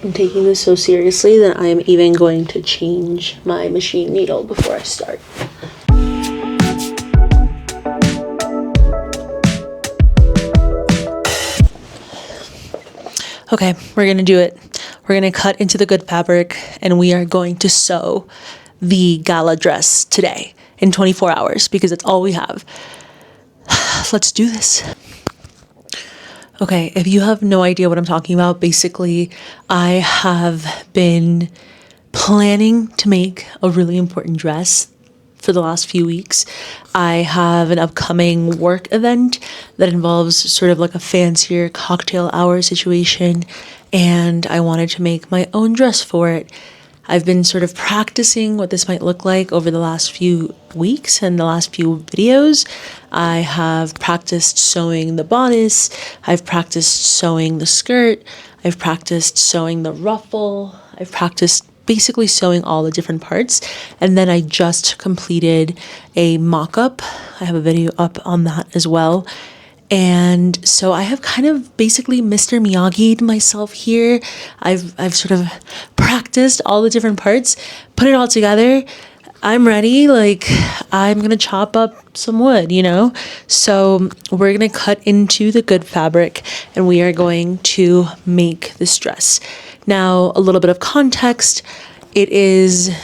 I'm taking this so seriously that I am even going to change my machine needle before I start. Okay, we're gonna do it. We're gonna cut into the good fabric and we are going to sew the gala dress today in 24 hours because that's all we have. Let's do this. Okay, if you have no idea what I'm talking about, basically I have been planning to make a really important dress for the last few weeks. I have an upcoming work event that involves sort of like a fancier cocktail hour situation, and I wanted to make my own dress for it. I've been sort of practicing what this might look like over the last few weeks and the last few videos. I have practiced sewing the bodice, I've practiced sewing the skirt, I've practiced sewing the ruffle, I've practiced basically sewing all the different parts, and then I just completed a mock-up. I have a video up on that as well. And so I have kind of basically Mr. Miyagi'd myself here. I've sort of practiced all the different parts, put it all together. I'm ready. Like, I'm gonna chop up some wood, you know? So we're gonna cut into the good fabric and we are going to make this dress. Now, a little bit of context. It is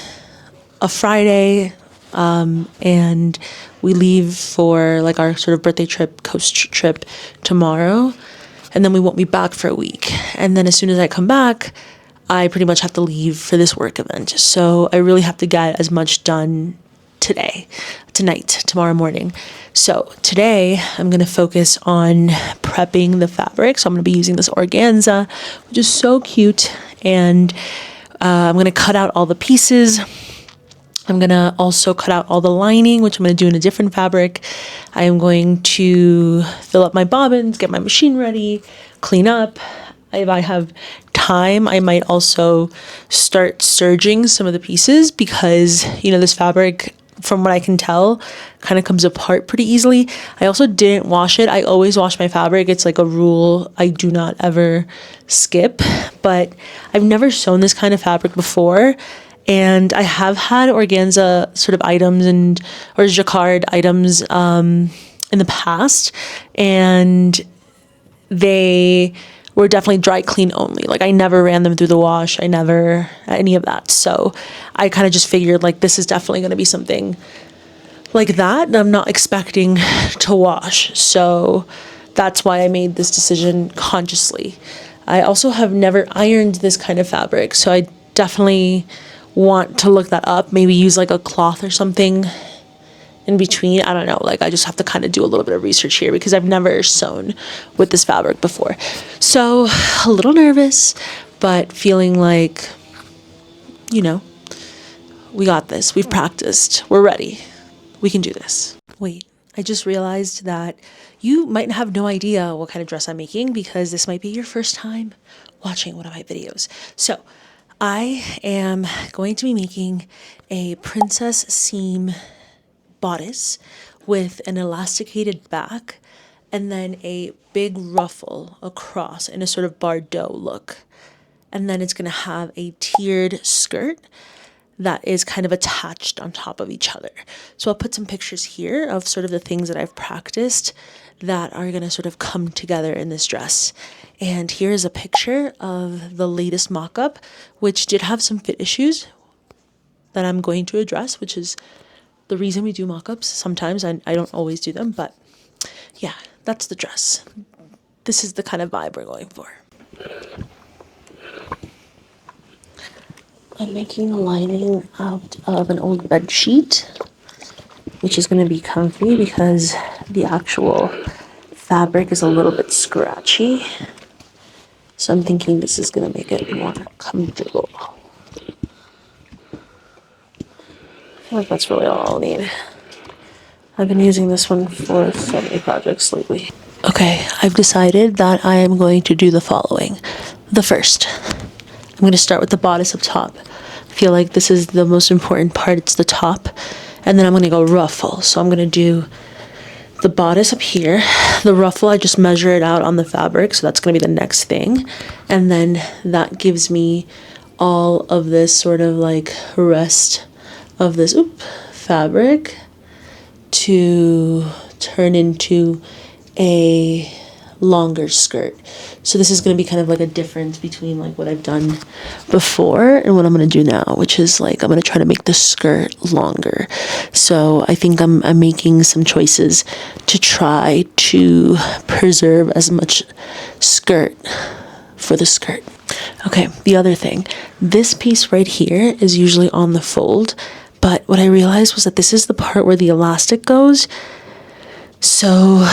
a Friday, and we leave for like our sort of birthday trip, coast trip tomorrow, and then we won't be back for a week. And then as soon as I come back, I pretty much have to leave for this work event. So I really have to get as much done tonight, tomorrow morning. So today I'm going to focus on prepping the fabric. So I'm going to be using this organza, which is so cute. And I'm going to cut out all the pieces. I'm going to also cut out all the lining, which I'm going to do in a different fabric. I am going to fill up my bobbins, get my machine ready, clean up. If I have time, I might also start serging some of the pieces because, you know, this fabric, from what I can tell, kind of comes apart pretty easily. I also didn't wash it. I always wash my fabric. It's like a rule I do not ever skip, but I've never sewn this kind of fabric before. And I have had organza sort of items or jacquard items in the past, and they were definitely dry clean only. Like, I never ran them through the wash. I never any of that. So I kind of just figured like this is definitely going to be something like that I'm not expecting to wash. So that's why I made this decision consciously. I also have never ironed this kind of fabric, so I definitely want to look that up, maybe use like a cloth or something in between. I don't know, like I just have to kind of do a little bit of research here because I've never sewn with this fabric before. So a little nervous, but feeling like, you know, we got this, we've practiced, we're ready, we can do this. Wait, I just realized that you might have no idea what kind of dress I'm making because this might be your first time watching one of my videos. So I am going to be making a princess seam bodice with an elasticated back and then a big ruffle across in a sort of Bardot look. And then it's going to have a tiered skirt that is kind of attached on top of each other. So I'll put some pictures here of sort of the things that I've practiced that are going to sort of come together in this dress. And here's a picture of the latest mock-up, which did have some fit issues that I'm going to address, which is the reason we do mock-ups. Sometimes I don't always do them, but yeah, that's the dress. This is the kind of vibe we're going for. I'm making a lining out of an old bed sheet, which is going to be comfy because the actual fabric is a little bit scratchy. So I'm thinking this is going to make it more comfortable. I feel like that's really all I'll need. I've been using this one for so many projects lately. Okay, I've decided that I am going to do the following. The first, I'm going to start with the bodice up top. I feel like this is the most important part. It's the top. And then I'm going to go ruffle. So I'm going to do the bodice up here. The ruffle, I just measure it out on the fabric, so that's going to be the next thing. And then that gives me all of this sort of like rest of this fabric to turn into a longer skirt. So this is going to be kind of like a difference between like what I've done before and what I'm going to do now, which is like I'm going to try to make the skirt longer. So I think I'm making some choices to try to preserve as much skirt for the skirt. Okay, the other thing, this piece right here is usually on the fold, but what I realized was that this is the part where the elastic goes. So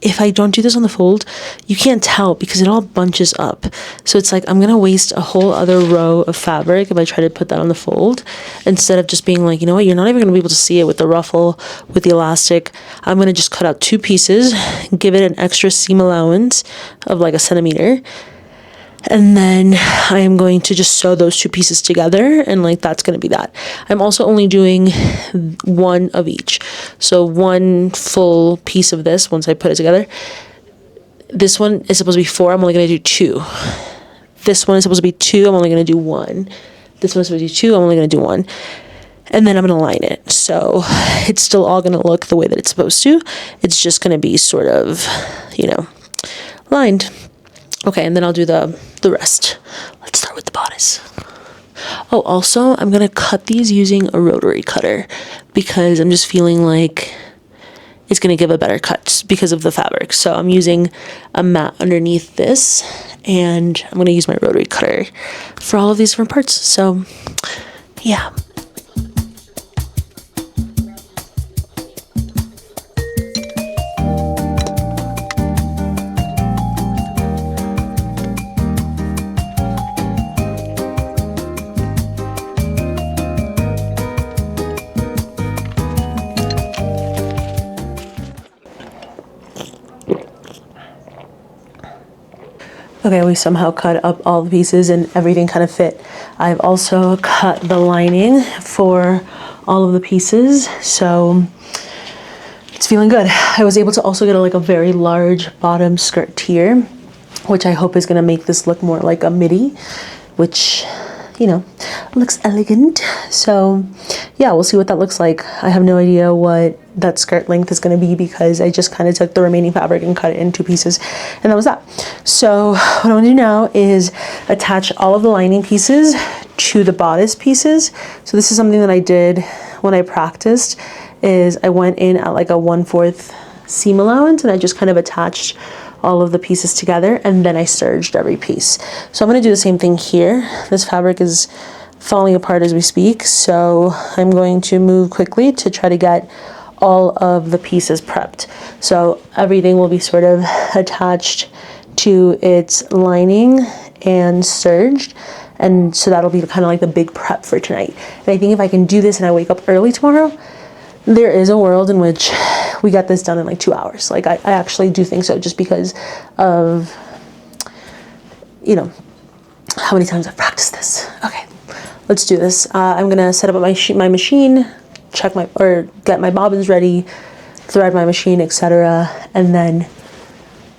if I don't do this on the fold, you can't tell because it all bunches up. So it's like I'm going to waste a whole other row of fabric if I try to put that on the fold, instead of just being like, you know what, you're not even going to be able to see it with the ruffle, with the elastic. I'm going to just cut out 2 pieces, give it an extra seam allowance of like 1 centimeter. And then I am going to just sew those 2 pieces together, and like that's going to be that. I'm also only doing 1 of each. So 1 full piece of this once I put it together. This one is supposed to be 4. I'm only going to do 2. This one is supposed to be 2. I'm only going to do 1. This one is supposed to be 2. I'm only going to do 1. And then I'm going to line it. So it's still all going to look the way that it's supposed to. It's just going to be sort of, lined. Okay, and then I'll do the rest. Let's start with the bodice. Oh, also, I'm going to cut these using a rotary cutter because I'm just feeling like it's going to give a better cut because of the fabric. So I'm using a mat underneath this, and I'm going to use my rotary cutter for all of these different parts. So, yeah. Okay, we somehow cut up all the pieces and everything kind of fit. I've also cut the lining for all of the pieces, so it's feeling good. I was able to also get a very large bottom skirt here, which I hope is going to make this look more like a midi, which, looks elegant. So yeah, we'll see what that looks like. I have no idea what that skirt length is going to be because I just kind of took the remaining fabric and cut it in 2 pieces, and that was that. So what I'm going to do now is attach all of the lining pieces to the bodice pieces. So this is something that I did when I practiced, is I went in at like a 1/4 seam allowance and I just kind of attached all of the pieces together, and then I serged every piece. So I'm going to do the same thing here. This fabric is falling apart as we speak, so I'm going to move quickly to try to get all of the pieces prepped. So everything will be sort of attached to its lining and serged, and so that'll be kind of like the big prep for tonight. And I think if I can do this and I wake up early tomorrow, there is a world in which we got this done in like 2 hours. Like I actually do think so, just because of, how many times I've practiced this. Okay, let's do this. I'm gonna set up my machine, get my bobbins ready, thread my machine, etc., and then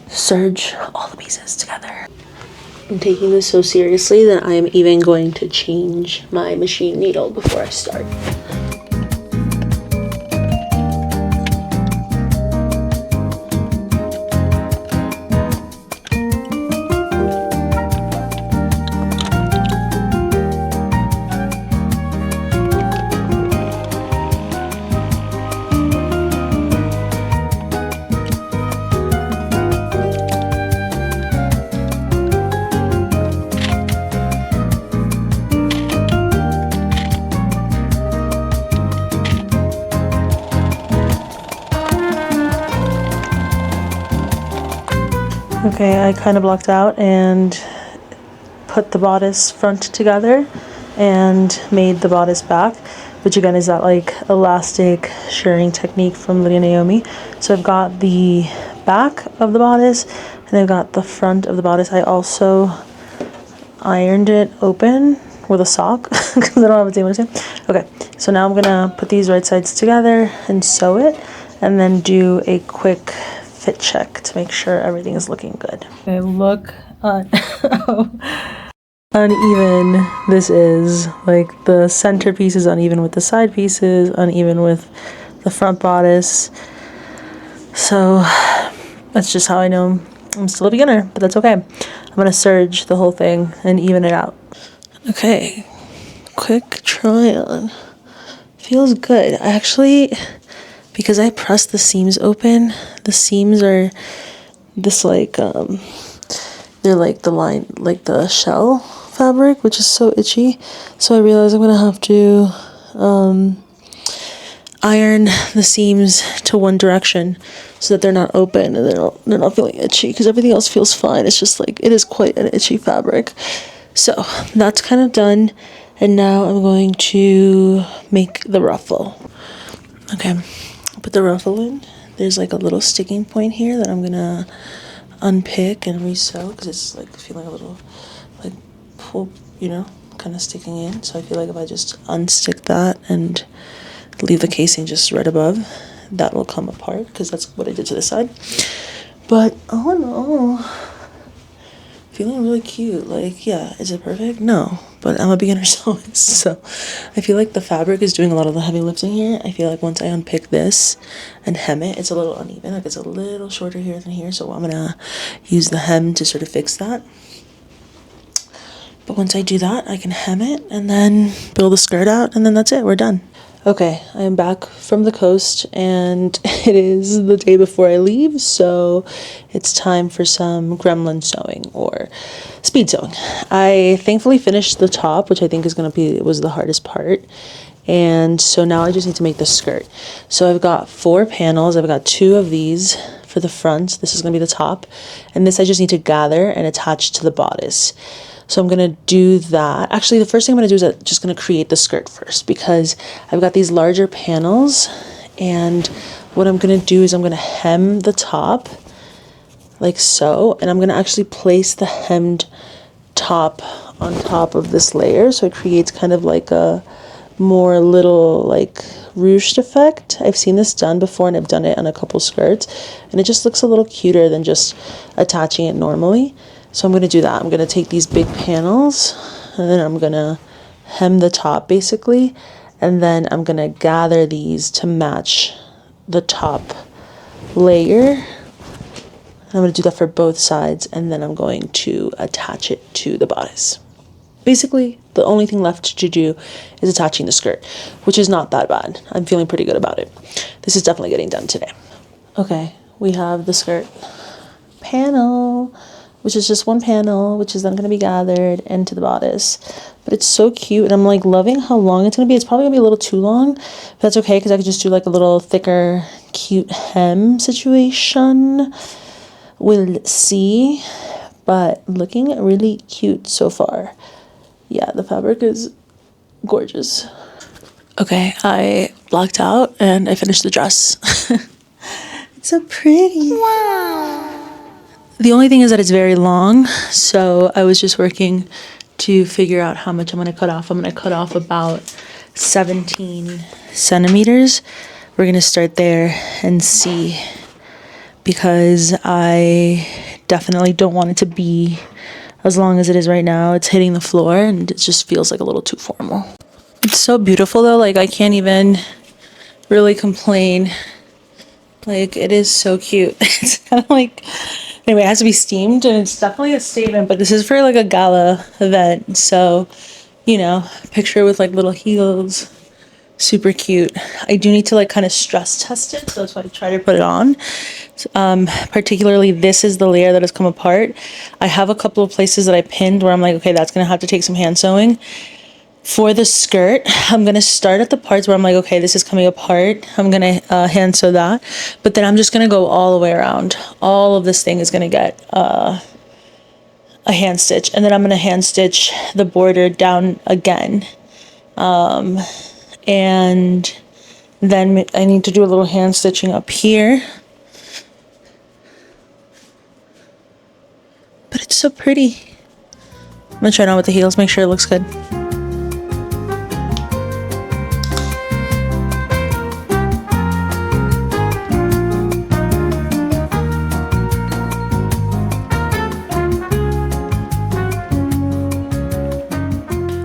serge all the pieces together. I'm taking this so seriously that I am even going to change my machine needle before I start. Okay, I kind of blocked out and put the bodice front together and made the bodice back, which again is that like elastic shirring technique from Lydia Naomi. So I've got the back of the bodice and I've got the front of the bodice. I also ironed it open with a sock because I don't have a tape. Okay, so now I'm gonna put these right sides together and sew it, and then do a quick fit check to make sure everything is looking good. Okay, look on how uneven this is. Like the centerpiece is uneven with the side pieces, uneven with the front bodice. So that's just how I know I'm still a beginner, but that's okay. I'm gonna serge the whole thing and even it out. Okay, quick try on. Feels good. I actually, because I pressed the seams open, the seams are this like, they're like the line, like the shell fabric, which is so itchy. So I realized I'm gonna have to iron the seams to one direction so that they're not open and they're not feeling itchy, because everything else feels fine. It's just like, it is quite an itchy fabric. So that's kind of done. And now I'm going to make the ruffle. Okay, put the ruffle in. There's like a little sticking point here that I'm gonna unpick and resew because it's like feeling a little like pull, you know, kind of sticking in. So I feel like if I just unstick that and leave the casing just right above, that will come apart, because that's what I did to this side. But oh no, feeling really cute. Like, yeah, is it perfect? No, but I'm a beginner sewist, so I feel like the fabric is doing a lot of the heavy lifting here. I feel like once I unpick this and hem it, it's a little uneven, like it's a little shorter here than here, so I'm gonna use the hem to sort of fix that. But once I do that, I can hem it and then build the skirt out, and then that's it, we're done. Okay, I am back from the coast and it is the day before I leave, so it's time for some gremlin sewing or speed sewing. I thankfully finished the top, which I think was the hardest part. And so now I just need to make the skirt. So I've got 4 panels. I've got 2 of these for the front. This is gonna be the top. And this I just need to gather and attach to the bodice. So I'm gonna do that. Actually, the first thing I'm gonna do is I'm just gonna create the skirt first, because I've got these larger panels, and what I'm gonna do is I'm gonna hem the top like so, and I'm gonna actually place the hemmed top on top of this layer, so it creates kind of like a more little like ruched effect. I've seen this done before, and I've done it on a couple skirts, and it just looks a little cuter than just attaching it normally. So I'm going to do that. I'm going to take these big panels, and then I'm going to hem the top basically, and then I'm going to gather these to match the top layer. And I'm going to do that for both sides, and then I'm going to attach it to the bodice. Basically, the only thing left to do is attaching the skirt, which is not that bad. I'm feeling pretty good about it. This is definitely getting done today. Okay, we have the skirt panel, which is just one panel, which is then going to be gathered into the bodice. But it's so cute, and I'm like loving how long it's going to be. It's probably going to be a little too long, but that's okay, because I could just do like a little thicker, cute hem situation. We'll see, but looking really cute so far. Yeah, the fabric is gorgeous. Okay, I blocked out and I finished the dress. It's so pretty. Wow. The only thing is that it's very long, so I was just working to figure out how much I'm going to cut off. I'm going to cut off about 17 centimeters. We're going to start there and see, because I definitely don't want it to be as long as it is right now. It's hitting the floor and it just feels like a little too formal. It's so beautiful though, like I can't even really complain. Like, it is so cute. It's kind of like, anyway, it has to be steamed, and it's definitely a statement, but this is for like a gala event, so, you know, picture with like little heels, super cute. I do need to like kind of stress test it, so that's why I try to put it on. Particularly, this is the layer that has come apart. I have a couple of places that I pinned where I'm like, okay, that's gonna have to take some hand sewing. For the skirt, I'm going to start at the parts where I'm like, okay, this is coming apart. I'm going to hand sew that. But then I'm just going to go all the way around. All of this thing is going to get a hand stitch. And then I'm going to hand stitch the border down again. And then I need to do a little hand stitching up here. But it's so pretty. I'm going to try it on with the heels, make sure it looks good.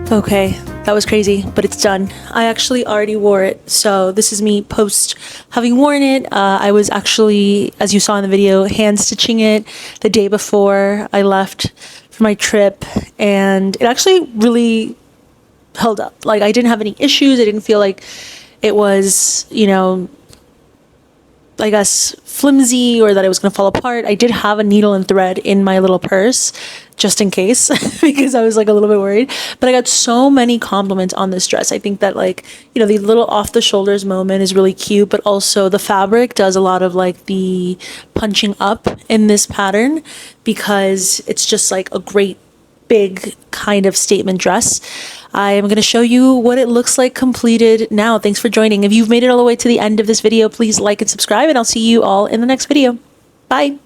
Okay, that was crazy, but it's done. I actually already wore it, so this is me post having worn it. I was actually, as you saw in the video, hand stitching it the day before I left for my trip, and it actually really held up. Like, I didn't have any issues. I didn't feel like it was, you know, I guess flimsy or that it was going to fall apart. I did have a needle and thread in my little purse just in case because I was like a little bit worried, but I got so many compliments on this dress. I think that, like, you know, the little off the shoulders moment is really cute, but also the fabric does a lot of like the punching up in this pattern because it's just like a great big kind of statement dress. I am going to show you what it looks like completed now. Thanks for joining. If you've made it all the way to the end of this video, please like and subscribe, and I'll see you all in the next video. Bye.